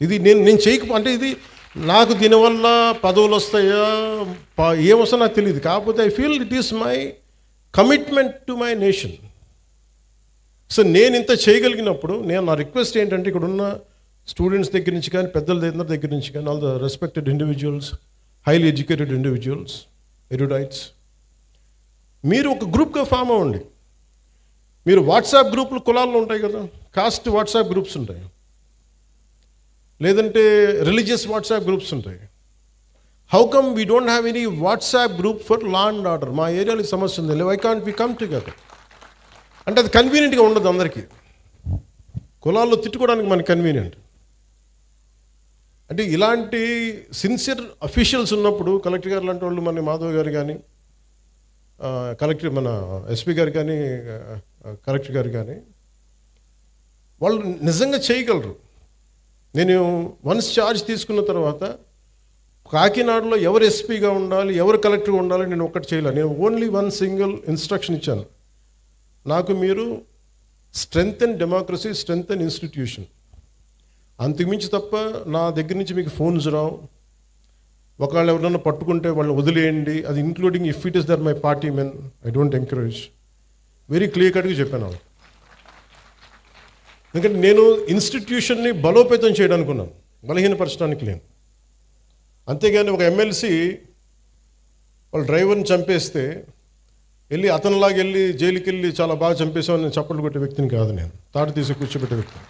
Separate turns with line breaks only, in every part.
ఇది నేను అంటే ఇది నాకు దీనివల్ల పదవులు వస్తాయా ఏమొస్తా నాకు తెలియదు. కాకపోతే I feel it is my commitment to my nation. So నేను ఇంత చేయగలిగినప్పుడు నా రిక్వెస్ట్ ఏంటంటే ఇక్కడ ఉన్న స్టూడెంట్స్ దగ్గర నుంచి కానీ పెద్దల దగ్గర నుంచి కానీ all the respected individuals, highly educated individuals, erudites, మీరు ఒక గ్రూప్గా ఫామ్ అవ్వండి. మీరు వాట్సాప్ గ్రూపులు కులాల్లో ఉంటాయి కదా, కాస్ట్ వాట్సాప్ గ్రూప్స్ ఉంటాయి, లేదంటే రిలీజియస్ వాట్సాప్ గ్రూప్స్ ఉంటాయి. How come we don't have any WhatsApp group for law and order? మా ఏరియాలో సమస్య ఉంది, why can't we come together? అంటే అది కన్వీనియంట్గా ఉండదు అందరికీ. కులాల్లో తిట్టుకోవడానికి మనకి కన్వీనియంట్. అంటే ఇలాంటి సిన్సియర్ అఫీషియల్స్ ఉన్నప్పుడు కలెక్టర్ గారు లాంటి వాళ్ళు, మన మాధవ్ గారు కానీ, కలెక్టర్ మన ఎస్పీ గారు కానీ, కలెక్టర్ గారు కానీ, వాళ్ళు నిజంగా చేయగలరు. నేను వన్స్ ఛార్జ్ తీసుకున్న తర్వాత కాకినాడలో ఎవరు ఎస్పీగా ఉండాలి, ఎవరు కలెక్టర్గా ఉండాలి నేను ఒక్కటి చేయలేదు. నేను ఓన్లీ వన్ సింగిల్ ఇన్స్ట్రక్షన్ ఇచ్చాను. నాకు మీరు strength and democracy, strength and institution, అంతకుమించి తప్ప నా దగ్గర నుంచి మీకు ఫోన్స్ రావు. ఒకవేళ ఎవరైనా పట్టుకుంటే వాళ్ళని వదిలేయండి, అది including if it is their my party men, I don't encourage. Very clear కట్గా చెప్పాను. ఎందుకంటే నేను ఇన్స్టిట్యూషన్ని బలోపేతం చేయడానికి ఉన్నాను, బలహీనపరచడానికి లేను. అంతేగాని ఒక ఎమ్మెల్సీ వాళ్ళ డ్రైవర్ని చంపేస్తే వెళ్ళి అతనిలాగా వెళ్ళి జైలుకి వెళ్ళి చాలా బాగా చంపేసామని నేను చప్పట్లు కొట్టే వ్యక్తిని కాదు, నేను తాడు తీసి కూర్చోబెట్టే వ్యక్తిని.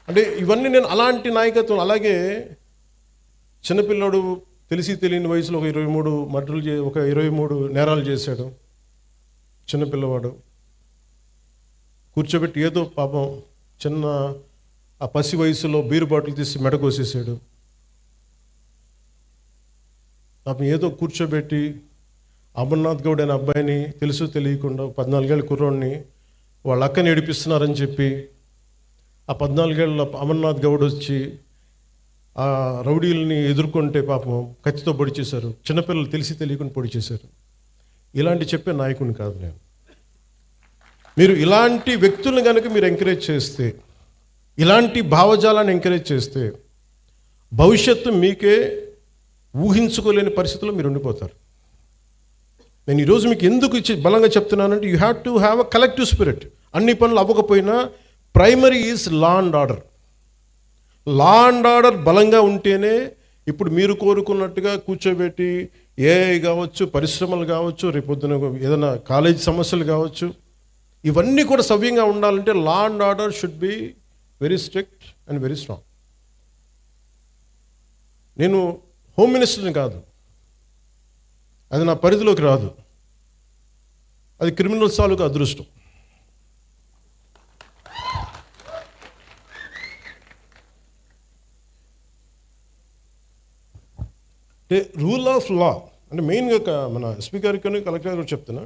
అంటే ఇవన్నీ నేను అలాంటి నాయకత్వం. అలాగే చిన్నపిల్లాడు తెలిసి తెలియని వయసులో ఒక 23 మర్డర్లు ఒక 23 నేరాలు చేశాడు చిన్నపిల్లవాడు. కూర్చోబెట్టి ఏదో పాపం చిన్న ఆ పసి వయసులో బీరు బాటిల్ తీసి మెడకోసేసాడు. పాపం ఏదో కూర్చోబెట్టి అమర్నాథ్ గౌడ్ అనే అబ్బాయిని తెలుసు తెలియకుండా 14 ఏళ్ళ కుర్రోడిని వాళ్ళ అక్కని ఏడిపిస్తున్నారని చెప్పి ఆ 14 ఏళ్ళ అమర్నాథ్ గౌడ్ వచ్చి ఆ రౌడీలని ఎదుర్కొంటే పాపం కత్తితో పొడి చేశారు. చిన్నపిల్లలు తెలిసి తెలియకుండా పొడి చేశారు. ఇలాంటి చెప్పే నాయకుని కాదు నేను. మీరు ఇలాంటి వ్యక్తులను కనుక మీరు ఎంకరేజ్ చేస్తే, ఇలాంటి భావజాలాన్ని ఎంకరేజ్ చేస్తే భవిష్యత్తు మీకే ఊహించుకోలేని పరిస్థితుల్లో మీరు ఉండిపోతారు. నేను ఈరోజు మీకు ఎందుకు బలంగా చెప్తున్నానంటే, you have to have a collective spirit. అన్ని పనులు అవ్వకపోయినా primary is law and order. Law and order బలంగా ఉంటేనే ఇప్పుడు మీరు కోరుకున్నట్టుగా కూర్చోబెట్టి ఏఐ కావచ్చు, పరిశ్రమలు కావచ్చు, రేపొద్దున ఏదైనా కాలేజీ సమస్యలు కావచ్చు, ఇవన్నీ కూడా సవ్యంగా ఉండాలంటే లా and order should be very strict and very strong. నేను హోమ్ మినిస్టర్ని కాదు, అది నా పరిధిలోకి రాదు, అది క్రిమినల్ తాలూకు అదృష్టం. అంటే రూల్ ఆఫ్ లా అంటే మెయిన్గా మన ఎస్పీ గారికి కలెక్టర్ గారికి చెప్తున్నా,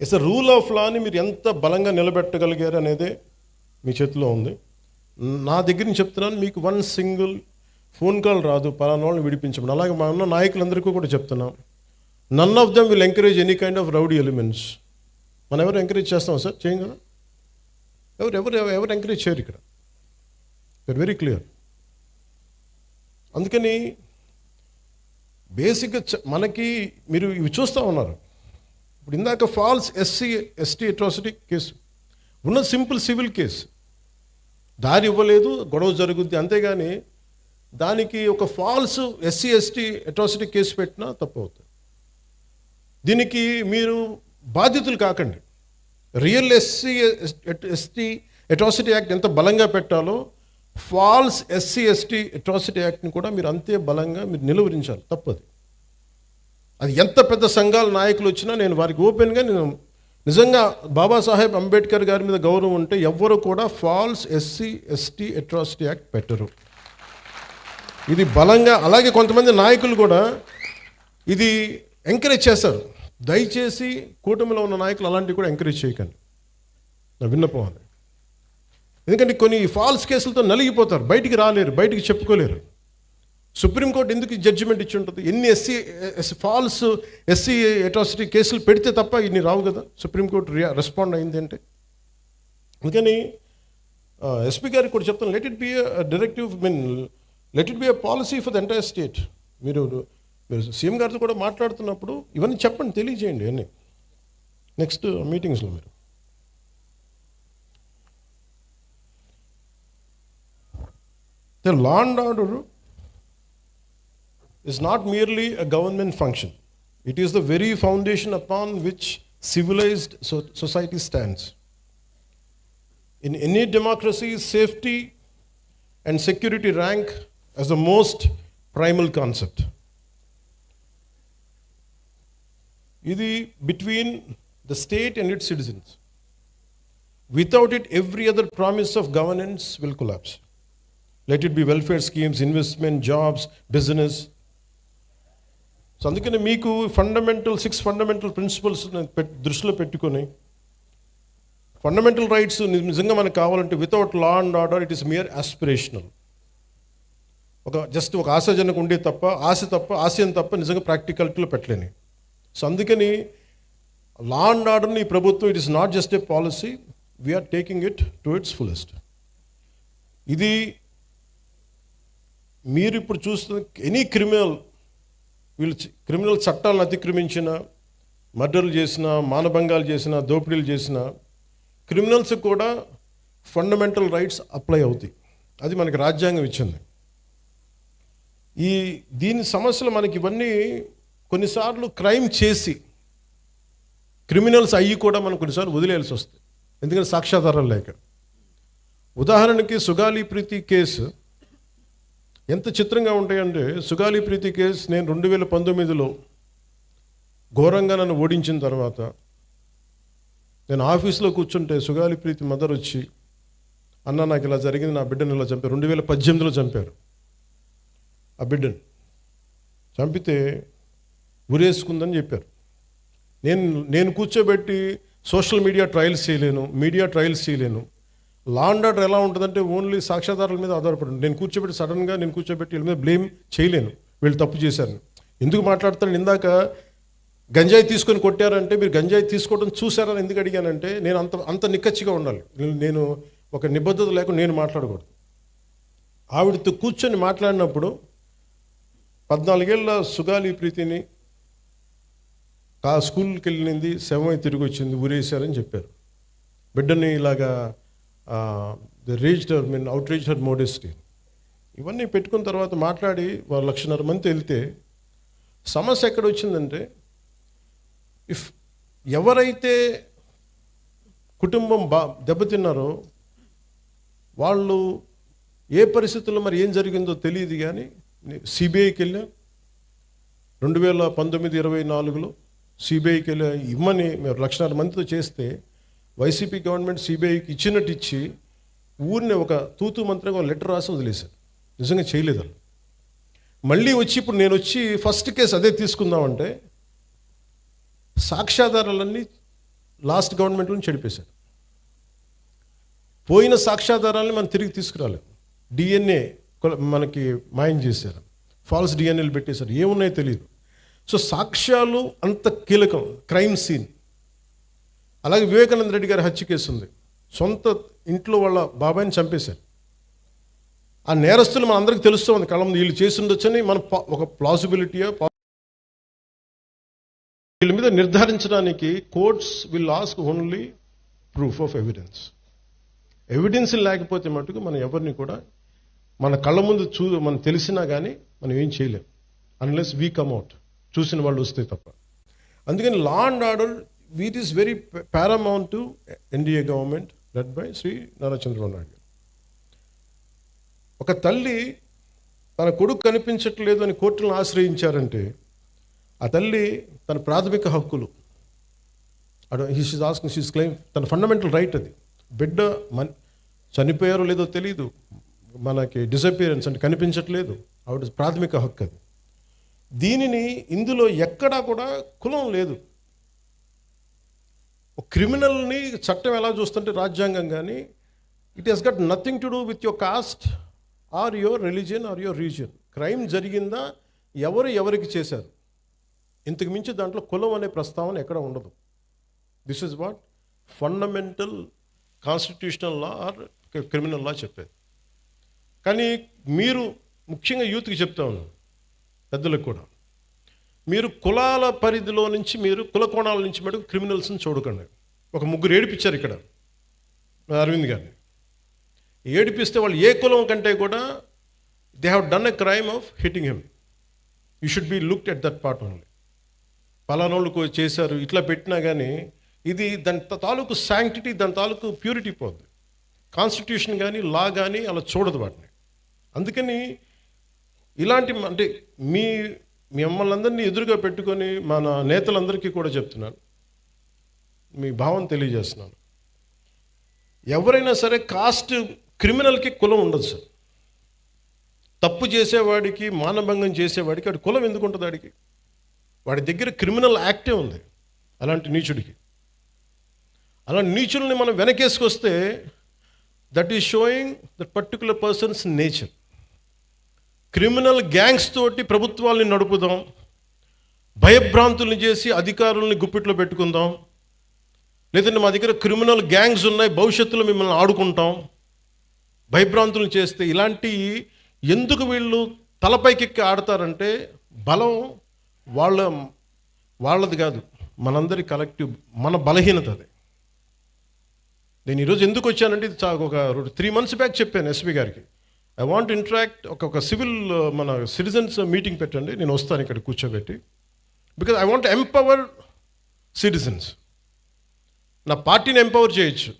ఇట్స్ అ రూల్ ఆఫ్ లాని మీరు ఎంత బలంగా నిలబెట్టగలిగారు అనేదే మీ చేతిలో ఉంది. నా దగ్గర నుంచి చెప్తున్నాను, మీకు వన్ సింగిల్ ఫోన్ కాల్ రాదు పలానా వాళ్ళని విడిపించమని. అలాగే మా ఉన్న నాయకులందరికీ కూడా చెప్తున్నాం, none of them will encourage any kind of rowdy elements. మనం ఎవరు ఎంకరేజ్ చేస్తాం సార్? చేయం కదా. ఎవరు ఎంకరేజ్ చేయరు ఇక్కడ. You are very clear. అందుకని బేసిక్గా మనకి మీరు ఇవి చూస్తూ ఉన్నారు. ఇప్పుడు ఇందాక ఫాల్స్ ఎస్టీ అట్రాసిటీ కేసు ఉన్న సింపుల్ సివిల్ కేసు, దారి ఇవ్వలేదు, గొడవ జరుగుద్ది, అంతేగాని దానికి ఒక ఫాల్స్ ఎస్టీ అట్రాసిటీ కేసు పెట్టినా తప్పు అవుతుంది. దీనికి మీరు బాధితులు కాకండి. రియల్ ఎస్టీ అట్రాసిటీ యాక్ట్ ఎంత బలంగా పెట్టాలో ఫాల్స్ ఎస్టీ అట్రాసిటీ యాక్ట్ని కూడా మీరు అంతే బలంగా మీరు నిలువరించాలి. తప్పది. అది ఎంత పెద్ద సంఘాల నాయకులు వచ్చినా నేను వారికి ఓపెన్గా, నేను నిజంగా బాబాసాహెబ్ అంబేద్కర్ గారి మీద గౌరవం ఉంటే ఎవ్వరు కూడా ఫాల్స్ ఎస్టీ అట్రాసిటీ యాక్ట్ పెట్టరు. ఇది బలంగా. అలాగే కొంతమంది నాయకులు కూడా ఇది ఎంకరేజ్ చేస్తారు. దయచేసి కూటమిలో ఉన్న నాయకులు అలాంటివి కూడా ఎంకరేజ్ చేయకండి, నా విన్నపం అది. ఎందుకంటే కొన్ని ఫాల్స్ కేసులతో నలిగిపోతారు, బయటికి రాలేరు, బయటికి చెప్పుకోలేరు. సుప్రీంకోర్టు ఎందుకు జడ్జిమెంట్ ఇచ్చి ఉంటుంది? ఎన్ని ఫాల్స్ ఎస్సీ అట్రాసిటీ కేసులు పెడితే తప్ప ఇన్ని రావు కదా. సుప్రీంకోర్టు రెస్పాండ్ అయింది అంటే. అందుకని ఎస్పీ గారికి కూడా చెప్తాను, let it be directive, let it be a policy for the entire state. మీరు సీఎం గారితో కూడా మాట్లాడుతున్నప్పుడు ఇవన్నీ చెప్పండి, తెలియజేయండి అన్నీ నెక్స్ట్ మీటింగ్స్లో. మీరు the law and order is not merely a government function. It is the very foundation upon which civilized society stands. In any democracy, safety and security rank as the most primal concept. Idi between the state and its citizens. Without it, every other promise of governance will collapse. Let it be welfare schemes, investment, jobs, business. So అందుకని మీకు 6 fundamental principles దృష్టిలో పెట్టుకొని, fundamental rights నిజంగా మనకు కావాలంటే without law and order it is mere aspirational. Just ఒక ఆశాజనకు ఉండే తప్ప, ఆశయం తప్ప నిజంగా ప్రాక్టికాలిటీలో పెట్టలేని. సో అందుకని లా అండ్ ఆర్డర్ని ఈ ప్రభుత్వం, it is not just a policy, we are taking it to its fullest. ఇది మీరు ఇప్పుడు చూస్తున్న ఎనీ క్రిమినల్ చట్టాలను అతిక్రమించిన, మర్డర్లు చేసిన, మానభంగాలు చేసిన, దోపిడీలు చేసిన క్రిమినల్స్ కూడా ఫండమెంటల్ రైట్స్ అప్లై అవుతాయి. అది మనకి రాజ్యాంగం ఇచ్చింది. దీని సమస్యలు మనకి ఇవన్నీ కొన్నిసార్లు క్రైమ్ చేసి క్రిమినల్స్ అయ్యి కూడా మనం కొన్నిసార్లు వదిలేయాల్సి వస్తుంది, ఎందుకంటే సాక్ష్యాధారాలు లేక. ఉదాహరణకి సుగాలి ప్రీతి కేసు ఎంత చిత్రంగా ఉంటాయంటే, సుగాలి ప్రీతి కేసు నేను 2019లో ఘోరంగా నన్ను ఓడించిన తర్వాత నేను ఆఫీస్లో కూర్చుంటే సుగాలి ప్రీతి మదర్ వచ్చి, అన్న నాకు ఇలా జరిగింది, నా బిడ్డను ఇలా చంపారు. 2018లో చంపారు ఆ బిడ్డను. చంపితే ఉరేసుకుందని చెప్పారు. నేను కూర్చోబెట్టి సోషల్ మీడియా ట్రయల్స్ చేయలేను. లా అండ్ ఆర్డర్ ఎలా ఉంటుందంటే ఓన్లీ సాక్ష్యాధారాల మీద ఆధారపడి, నేను కూర్చోబెట్టి వీళ్ళ మీద బ్లేమ్ చేయలేను, వీళ్ళు తప్పు చేశారు. ఎందుకు మాట్లాడతాను, ఇందాక గంజాయి తీసుకొని కొట్టారంటే మీరు గంజాయి తీసుకోవడం చూసారని ఎందుకు అడిగానంటే, నేను అంత నిక్కచ్చిగా ఉండాలి. నేను ఒక నిబద్ధత లేకుండా నేను మాట్లాడకూడదు. ఆవిడతో కూర్చొని మాట్లాడినప్పుడు 14 ఏళ్ళ సుగాలి ప్రీతిని స్కూల్కి వెళ్ళింది, శవమై తిరిగి వచ్చింది, ఊరేశారని చెప్పారు. బిడ్డని ఇలాగా outraged her modesty. ఇవన్నీ పెట్టుకున్న తర్వాత మాట్లాడి వాళ్ళు 1.5 మంది వెళ్తే సమస్య ఎక్కడ వచ్చిందంటే, ఎవరైతే కుటుంబం దెబ్బతిన్నారో వాళ్ళు ఏ పరిస్థితుల్లో మరి ఏం జరిగిందో తెలియదు, కానీ సిబిఐకి వెళ్ళాం 2019-24లో సిబిఐకి వెళ్ళా ఇమ్మని మేము 1.5 మందితో చేస్తే వైసీపీ గవర్నమెంట్ సిబిఐకి ఇచ్చినట్టు ఇచ్చి ఊరిని ఒక తూతు మంత్రంగా లెటర్ రాసి వదిలేశారు. నిజంగా చేయలేదు. మళ్ళీ వచ్చి ఇప్పుడు నేను వచ్చి ఫస్ట్ కేసు అదే తీసుకుందామంటే సాక్ష్యాధారాలన్నీ లాస్ట్ గవర్నమెంట్లో చెడిపేశారు. పోయిన సాక్ష్యాధారాలని మనం తిరిగి తీసుకురాలేదు. డిఎన్ఏ మనకి మాయం చేశారు, ఫాల్స్ డిఎన్ఏలు పెట్టేశారు, ఏమున్నాయో తెలియదు. సో సాక్ష్యాలు అంత కీలకం. Crime scene. అలాగే వివేకానంద రెడ్డి గారి హత్య కేసు ఉంది. సొంత ఇంట్లో వాళ్ళ బాబాయిని చంపేశారు. ఆ నేరస్తులు మన అందరికీ తెలుస్తుంది, కళ్ళ ముందు వీళ్ళు చేసి ఉండొచ్చని మన ఒక ప్లాసిబిలిటీయో వీళ్ళ మీద నిర్ధారించడానికి courts will ask only proof of evidence. Evidence లేకపోతే మటుకు మనం ఎవరిని కూడా మన కళ్ళ ముందు మనం తెలిసినా కానీ మనం ఏం చేయలేం, అన్లెస్ వీ కమ్అట్, చూసిన వాళ్ళు వస్తే తప్ప. అందుకని లా and order it is very paramount to NDA government led by Sri Nara Chandrababu Naidu garu. ఒక తల్లి తన కొడుకు కనిపించట్లేదు అని కోర్టులను ఆశ్రయించారంటే ఆ తల్లి తన ప్రాథమిక హక్కులు షీస్ క్లెయిమ్, తన ఫండమెంటల్ రైట్ అది. బిడ్డ చనిపోయారో లేదో తెలియదు, మనకి డిసపియరెన్స్ అంటే కనిపించట్లేదు, ఆవిడ ప్రాథమిక హక్కు అది. దీనిని ఇందులో ఎక్కడా కూడా కులం లేదు. ఒక క్రిమినల్ని చట్టం ఎలా చూస్తుంటే రాజ్యాంగం కానీ, it has got nothing to do with your caste or your religion or your region. Crime జరిగిందా, ఎవరికి చేశారు, ఇంతకు మించి దాంట్లో కులం అనే ప్రస్తావన ఎక్కడ ఉండదు. This is what fundamental constitutional law or criminal law చెప్పేది. కానీ మీరు ముఖ్యంగా యూత్కి చెప్తా ఉన్నాను, పెద్దలకు కూడా, మీరు కులాల పరిధిలో నుంచి, మీరు కుల కోణాల నుంచి మటుకు క్రిమినల్స్ని చూడకండి. ఒక ముగ్గురు ఏడిపించారు ఇక్కడ అరవింద్ గారిని. ఏడిపిస్తే వాళ్ళు ఏ కులం కంటే కూడా they have done a crime of hitting him. You should be looked at that part only. పలానోళ్ళు చేశారు ఇట్లా పెట్టినా కానీ ఇది దాని తాలూకు శాంక్టిటీ, దాని తాలూకు ప్యూరిటీ పోద్ది. కాన్స్టిట్యూషన్ కానీ లా కానీ అలా చూడదు వాటిని. అందుకని ఇలాంటి అంటే మిమ్మల్ని అందరినీ ఎదురుగా పెట్టుకొని మన నేతలందరికీ కూడా చెప్తున్నాను, మీ భావం తెలియజేస్తున్నాను. ఎవరైనా సరే కాస్ట్ క్రిమినల్కి కులం ఉండదు సార్. తప్పు చేసేవాడికి, మానభంగం చేసేవాడికి వాడి కులం ఎందుకు ఉంటుంది? వాడి దగ్గర క్రిమినల్ యాక్టే ఉంది. అలాంటి నీచుడికి, అలాంటి నీచుల్ని మనం వెనకేసుకొస్తే that is showing that particular person's nature. Criminal gangs తోటి ప్రభుత్వాల్ని నడుపుదాం, భయభ్రాంతుల్ని చేసి అధికారుల్ని గుప్పిట్లో పెట్టుకుందాం, లేదంటే మా దగ్గర క్రిమినల్ గ్యాంగ్స్ ఉన్నాయి, భవిష్యత్తులో మిమ్మల్ని ఆడుకుంటాం, భయభ్రాంతులను చేస్తే ఇలాంటి ఎందుకు వీళ్ళు తలపైకెక్కి ఆడతారంటే బలం వాళ్ళది కాదు, మనందరి కలెక్టివ్, మన బలహీనత అది. నేను ఈరోజు ఎందుకు వచ్చానంటే ఇది ఒక 3 months బ్యాక్ చెప్పాను ఎస్పీ గారికి, ఐ వాంట్ ఇంటరాక్ట్, ఒక సివిల్ మన సిటిజన్స్ మీటింగ్ పెట్టండి, నేను వస్తాను ఇక్కడ కూర్చోబెట్టి, because I want empower citizens. నా పార్టీని ఎంపవర్ చేయొచ్చు.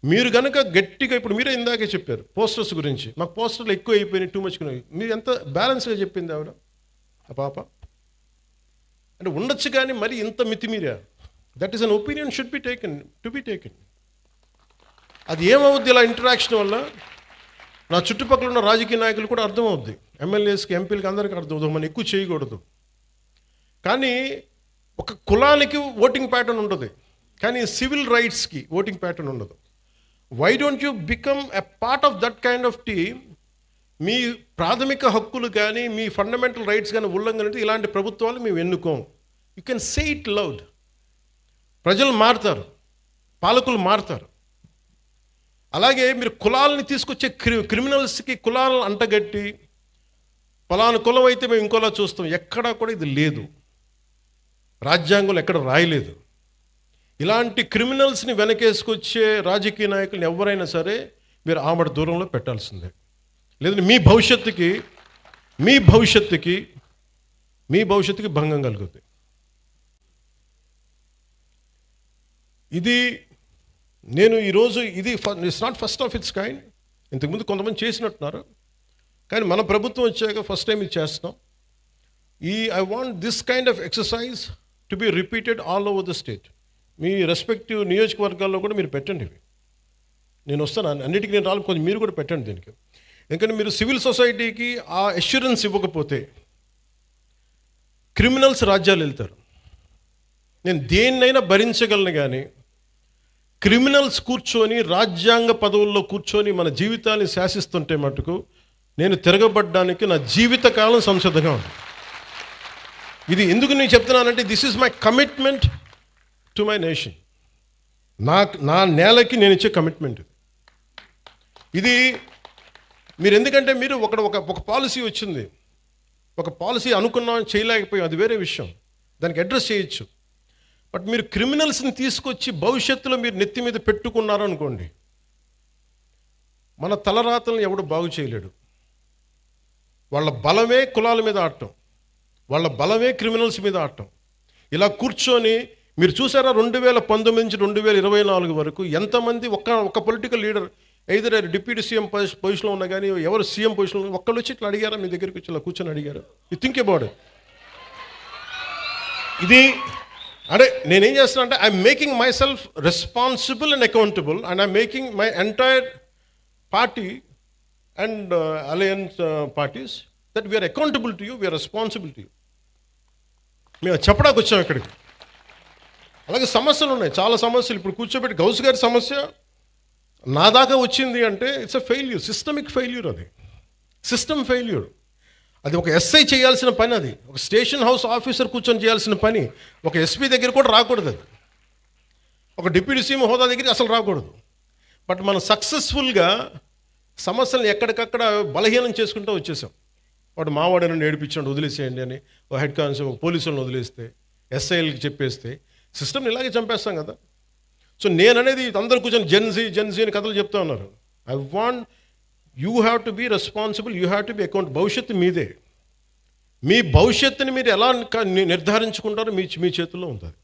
మీరు కనుక గట్టిగా, ఇప్పుడు మీరే ఇందాకే చెప్పారు పోస్టర్స్ గురించి, మాకు పోస్టర్లు ఎక్కువ అయిపోయినాయి, టూ మచ్. మీరు ఎంత బ్యాలెన్స్గా చెప్పింది ఆవిడ, ఆ పాప. అంటే ఉండొచ్చు కానీ మరి ఇంత మితిమీరా, that is an opinion should be taken, to be taken. అది ఏమవుద్ది ఇలా ఇంటరాక్షన్ వల్ల? నా చుట్టుపక్కల ఉన్న రాజకీయ నాయకులు కూడా అర్థమవుద్ది, ఎమ్మెల్యేస్కి, ఎంపీలకి, అందరికీ అర్థమవుతుంది, మనం ఎక్కువ చేయకూడదు. కానీ ఒక కులానికి ఓటింగ్ ప్యాటర్న్ ఉంటుంది, కానీ సివిల్ రైట్స్కి ఓటింగ్ ప్యాటర్న్ ఉండదు. Why don't you become a part of that kind of team? మీ ప్రాథమిక హక్కులు కానీ, మీ ఫండమెంటల్ రైట్స్ కానీ ఉల్లంఘన అంటే ఇలాంటి ప్రభుత్వాలు మేము ఎన్నుకోం. You can say it loud. ప్రజలు మారుతారు, పాలకులు మారుతారు. అలాగే మీరు కులాలని తీసుకొచ్చే క్రిమినల్స్కి కులాలను అంటగట్టి, పలానా కులం అయితే మేము ఇంకోలా చూస్తాం, ఎక్కడా కూడా ఇది లేదు, రాజ్యాంగంలో ఎక్కడ రాయలేదు. ఇలాంటి క్రిమినల్స్ని వెనకేసుకొచ్చే రాజకీయ నాయకులను ఎవరైనా సరే మీరు ఆమడ దూరంలో పెట్టాల్సిందే, లేదంటే మీ భవిష్యత్తుకి భంగం కలుగుతుంది. ఇది నేను ఈరోజు ఇది it's not first of it's kind. ఇంతకుముందు కొంతమంది చేసినట్టున్నారు, కానీ మన ప్రభుత్వం వచ్చాక ఫస్ట్ టైం ఇది చేస్తున్నాం. I want this kind of exercise to be repeated all over the state. Me respective నియోజకవర్గాల్లో కూడా మీరు పెట్టండి ఇవి. నేను వస్తాను, అన్నిటికీ నేను రాలి, కొంచెం మీరు కూడా పెట్టండి దీనికి. ఎందుకంటే మీరు సివిల్ సొసైటీకి ఆ అష్యూరెన్స్ ఇవ్వకపోతే క్రిమినల్స్ రాజ్యాలు వెళ్తారు. నేను దేన్నైనా భరించగలను, కానీ క్రిమినల్స్ కూర్చొని రాజ్యాంగ పదవుల్లో కూర్చొని మన జీవితాన్ని శాసిస్తుంటే మటుకు నేను తిరగబడ్డానికి నా జీవితకాలం సంసిద్ధంగా ఉంది. ఇది ఎందుకు నేను చెప్తున్నానంటే this is my commitment to my nation. నా నేలకి నేను ఇచ్చే కమిట్మెంట్ ఇది. మీరు ఎందుకంటే మీరు ఒక పాలసీ వచ్చింది, ఒక పాలసీ అనుకున్నాం, చేయలేకపోయాం, అది వేరే విషయం, దానికి అడ్రస్ చేయొచ్చు. బట్ మీరు క్రిమినల్స్ని తీసుకొచ్చి భవిష్యత్తులో మీరు నెత్తి మీద పెట్టుకున్నారు అనుకోండి, మన తలరాతలను ఎవడు బాగు చేయలేడు. వాళ్ళ బలమే కులాల మీద ఆడటం, వాళ్ళ బలమే క్రిమినల్స్ మీద ఆడటం. ఇలా కూర్చొని మీరు చూసారా 2019 నుంచి 2024 వరకు ఎంతమంది ఒక political leader either deputy CM పొజిషన్లో ఉన్నా కానీ, ఎవరు సీఎం పొజిషన్లో ఒక్కళ్ళు వచ్చి ఇట్లా అడిగారా? మీ దగ్గరికి వచ్చి ఇలా కూర్చొని అడిగారు? You think about it. ఇది అంటే నేనేం చేస్తున్నా అంటే I'm making myself responsible and accountable, and I'm making my entire party and alliance parties that we are accountable to you, we are responsible to you. మేము చెప్పడానికి వచ్చాం ఇక్కడికి. అలాగే సమస్యలు ఉన్నాయి, చాలా సమస్యలు. ఇప్పుడు కూర్చోబెట్టి గౌస్ గారి సమస్య నా దాకా వచ్చింది అంటే it's a failure, systemic failure. అది సిస్టమ్ ఫెయిల్యూర్. అది ఒక ఎస్ఐ చేయాల్సిన పని, అది ఒక స్టేషన్ హౌస్ ఆఫీసర్ కూర్చొని చేయాల్సిన పని. ఒక ఎస్పీ దగ్గర కూడా రాకూడదు, అది ఒక డిప్యూటీ సీఎం హోదా దగ్గరికి అసలు రాకూడదు. బట్ మనం సక్సెస్ఫుల్గా సమస్యలను ఎక్కడికక్కడ బలహీనం చేసుకుంటూ వచ్చేసాం. వాడు మావాడని నేర్పించండి, వదిలేసేయండి అని ఒక హెడ్ కానిస్టేబుల్ పోలీసులను వదిలేస్తే, ఎస్ఐలకి చెప్పేస్తే సిస్టమ్ని ఇలాగే చంపేస్తాం కదా. సో నేననేది అందరూ కూర్చొని జెన్జీ అని కథలు చెప్తా ఉన్నారు. I want you have to be responsible, you have to be account. భవిష్యత్తు మీదే. మీ భవిష్యత్తుని మీరు ఎలా నిర్ధారించుకుంటారో మీ చేతుల్లో ఉంటుంది.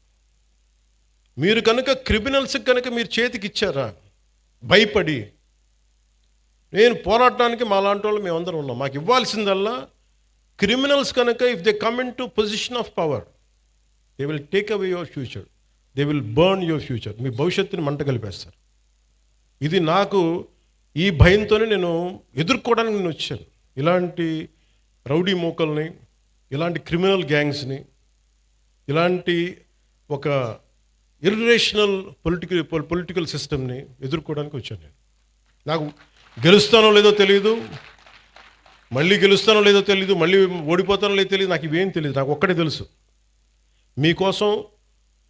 మీరు కనుక క్రిమినల్స్కి కనుక మీరు చేతికి ఇచ్చారా భయపడి, నేను పోరాడటానికి మా లాంటి వాళ్ళు మేమందరం ఉన్నాం. మాకు ఇవ్వాల్సిందల్లా క్రిమినల్స్ కనుక if they come in to position of power they will take away your future, they will burn your future. మీ భవిష్యత్తుని మంట కలిపేస్తారు. ఇది నాకు ఈ భయంతోనే నేను ఎదుర్కోవడానికి నేను వచ్చాను. ఇలాంటి రౌడీ మూకల్ని, ఇలాంటి క్రిమినల్ గ్యాంగ్స్ని, ఇలాంటి ఒక ఇర్రేషనల్ పొలిటికల్ సిస్టమ్ని ఎదుర్కోవడానికి వచ్చాను నేను. నాకు గెలుస్తానో లేదో తెలియదు, మళ్ళీ గెలుస్తానో లేదో తెలియదు, మళ్ళీ ఓడిపోతానో లేదో తెలియదు, నాకు ఇవేం తెలియదు. నాకు ఒక్కటే తెలుసు, మీకోసం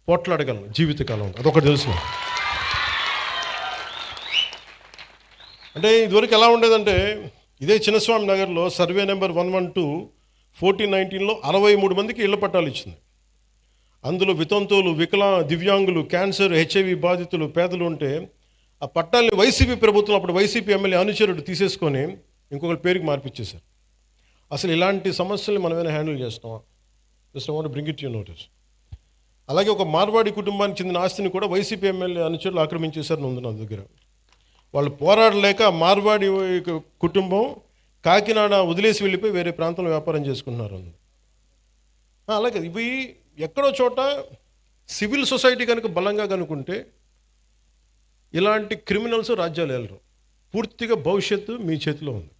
పోట్లాడగలను జీవితకాలం, అదొకటి తెలుసు. అంటే ఇదివరకు ఎలా ఉండేదంటే, ఇదే చిన్నస్వామి నగర్లో సర్వే నెంబర్ 112 1419లో 63 మందికి ఇళ్ల పట్టాలు ఇచ్చింది. అందులో వితంతువులు, దివ్యాంగులు, క్యాన్సర్, హెచ్ఐవి బాధితులు, పేదలు ఉంటే ఆ పట్టాలని వైసీపీ ప్రభుత్వం, అప్పుడు వైసీపీ ఎమ్మెల్యే అనుచరుడు తీసేసుకొని ఇంకొకరి పేరుకి మార్పిచ్చేశారు. అసలు ఇలాంటి సమస్యల్ని మనమేనా హ్యాండిల్ చేస్తామా? Just I want to bring it you notice. అలాగే ఒక మార్వాడి కుటుంబానికి చెందిన ఆస్తిని కూడా వైసీపీ ఎమ్మెల్యే అనుచరులు ఆక్రమించేశారని ఉంది నా దగ్గర. వాళ్ళు పోరాడలేక మార్వాడి కుటుంబం కాకినాడ వదిలేసి వెళ్ళిపోయి వేరే ప్రాంతంలో వ్యాపారం చేసుకుంటున్నారు. అలాగే ఇవి ఎక్కడో చోట సివిల్ సొసైటీ కనుక బలంగా కనుకుంటే ఇలాంటి క్రిమినల్స్ రాజ్యాలు వెళ్ళరు. పూర్తిగా భవిష్యత్తు మీ చేతిలో ఉంది.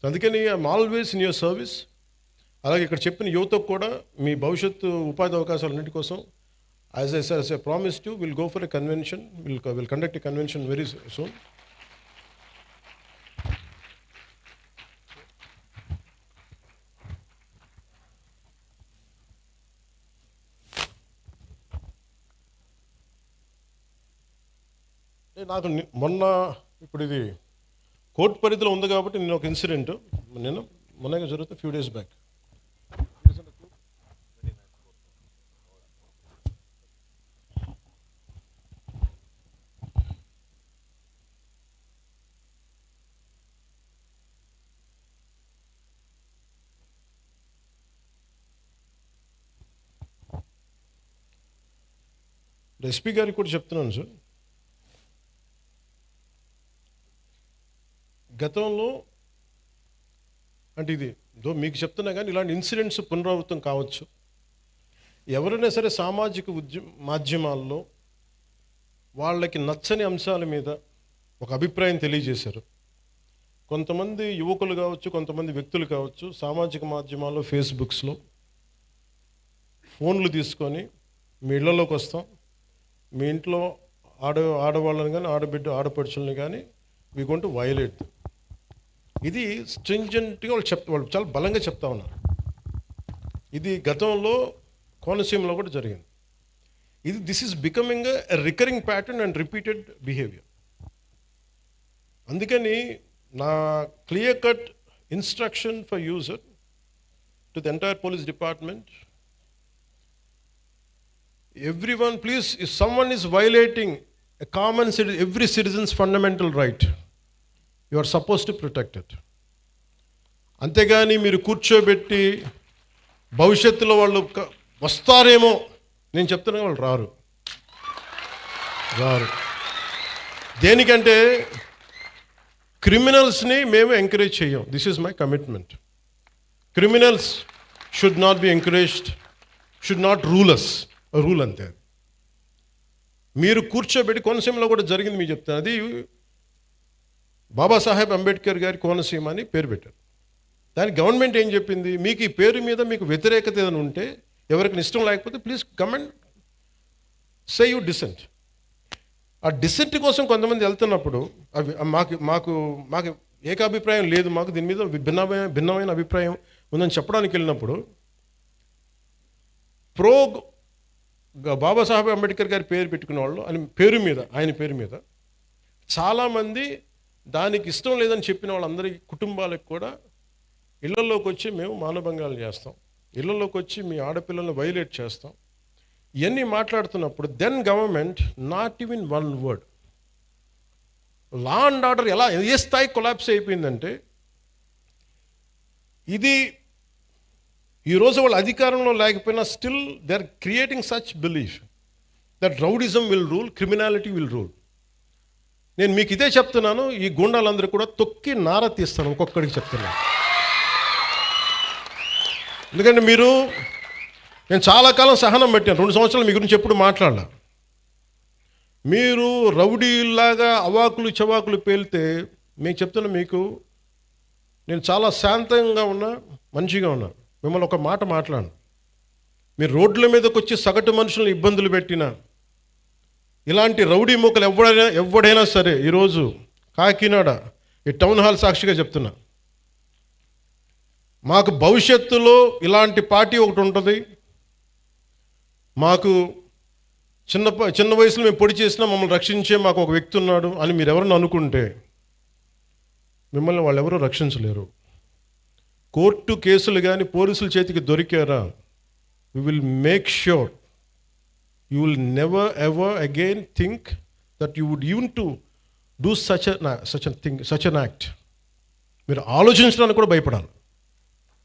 అందుకని I'm always in your service. అలాగే ఇక్కడ చెప్పిన యువతకు కూడా మీ భవిష్యత్తు ఉపాధి అవకాశాలన్నింటి కోసం as I promised you will go for a convention, will conduct a convention very soon. నాకు మొన్న ఇప్పుడు ఇది కోర్టు పరిధిలో ఉంది కాబట్టి నేను ఒక ఇన్సిడెంట్ మొన్నగా జరుగుతుంది ఫ్యూ డేస్ బ్యాక్. ఎస్పీ గారికి కూడా చెప్తున్నాను సార్, గతంలో అంటే ఇది మీకు చెప్తున్నా కానీ ఇలాంటి ఇన్సిడెంట్స్ పునరావృతం కావచ్చు. ఎవరైనా సరే సామాజిక మాధ్యమాల్లో వాళ్ళకి నచ్చని అంశాల మీద ఒక అభిప్రాయం తెలియజేశారు. కొంతమంది యువకులు కావచ్చు, కొంతమంది వ్యక్తులు కావచ్చు, సామాజిక మాధ్యమాల్లో ఫేస్బుక్స్లో ఫోన్లు తీసుకొని మీ ఇళ్లలోకి వస్తాం, మీ ఇంట్లో ఆడవాళ్ళని కానీ ఆడపడుచుల్ని కానీ వీ గోయింగ్ టు వయలేట్. ఇది స్ట్రింజెంట్గా వాళ్ళు చాలా బలంగా చెప్తా ఉన్నారు. ఇది గతంలో కోనసీమలో కూడా జరిగింది. This is becoming a recurring pattern and repeated behaviour. అందుకని నా clear cut instruction for user to the entire police department, everyone please, if someone is violating a common every citizen's fundamental right, you are supposed to protect it. అంతేగాని మీరు కూర్చోబెట్టి భవిష్యత్తులో వాళ్ళు వస్తారేమో, నేను చెప్తున్నా వాళ్ళు రారు. దేనికంటే క్రిమినల్స్ని మేము ఎంకరేజ్ చేయం. This is my commitment. Criminals should not be encouraged, should not rule us. Rule అంతే. మీరు కూర్చోబెట్టి, కోనసీమలో కూడా జరిగింది మీకు చెప్తాను. అది బాబాసాహెబ్ అంబేద్కర్ గారి కోనసీమ అని పేరు పెట్టారు. దానికి గవర్నమెంట్ ఏం చెప్పింది, మీకు ఈ పేరు మీద మీకు వ్యతిరేకత ఏదైనా ఉంటే, ఎవరికి ఇష్టం లేకపోతే please come and say you dissent. ఆ డిసెంట్ కోసం కొంతమంది వెళ్తున్నప్పుడు అవి మాకు ఏకాభిప్రాయం లేదు, మాకు దీని మీద భిన్నమైన అభిప్రాయం ఉందని చెప్పడానికి వెళ్ళినప్పుడు బాబాసాహెబ్ అంబేద్కర్ గారి పేరు పెట్టుకున్న వాళ్ళు ఆయన పేరు మీద చాలామంది దానికి ఇష్టం లేదని చెప్పిన వాళ్ళందరి కుటుంబాలకు కూడా ఇళ్లలోకి వచ్చి మేము మానభంగాలు చేస్తాం, ఇళ్లలోకి వచ్చి మీ ఆడపిల్లల్ని వైలేట్ చేస్తాం, ఇవన్నీ మాట్లాడుతున్నప్పుడు then government not even one word. Law and order ఎలా ఏ స్థాయి కొలాప్స్ అయిపోయిందంటే, ఇది ఈరోజు వాళ్ళు అధికారంలో లేకపోయినా still they are creating such belief that rowdyism will rule, criminality will rule. నేను మీకు ఇదే చెప్తున్నాను, ఈ గుండాలందరూ కూడా తొక్కి నార తీస్తాను, ఒక్కొక్కడికి చెప్తున్నాను. ఎందుకంటే నేను చాలా కాలం సహనం పెట్టాను, 2 సంవత్సరాలు మీ గురించి ఎప్పుడు మాట్లాడలా. మీరు రౌడీలాగా అవాకులు చవాకులు పేలితే మీకు చెప్తున్నా, మీకు నేను చాలా శాంతంగా ఉన్నా, మంచిగా ఉన్నా. మిమ్మల్ని ఒక మాట మాట్లాడను. మీరు రోడ్ల మీదకి వచ్చి సగటు మనుషులను ఇబ్బందులు పెట్టినా, ఇలాంటి రౌడీ మూకలు ఎవడైనా సరే, ఈరోజు కాకినాడ ఈ టౌన్ హాల్ సాక్షిగా చెప్తున్నా, మాకు భవిష్యత్తులో ఇలాంటి పార్టీ ఒకటి ఉంటుంది. మాకు చిన్న వయసులో మేము పొడి చేసినా మమ్మల్ని రక్షించే మాకు ఒక వ్యక్తి ఉన్నాడు అని మీరు ఎవరైనా అనుకుంటే, మిమ్మల్ని వాళ్ళు ఎవరూ రక్షించలేరు. కోర్టు కేసులు కానీ పోలీసుల చేతికి దొరికారా, we will make sure you will never ever again think that you would even to do such an act. మీరు ఆలోచించడానికి కూడా భయపడాలి.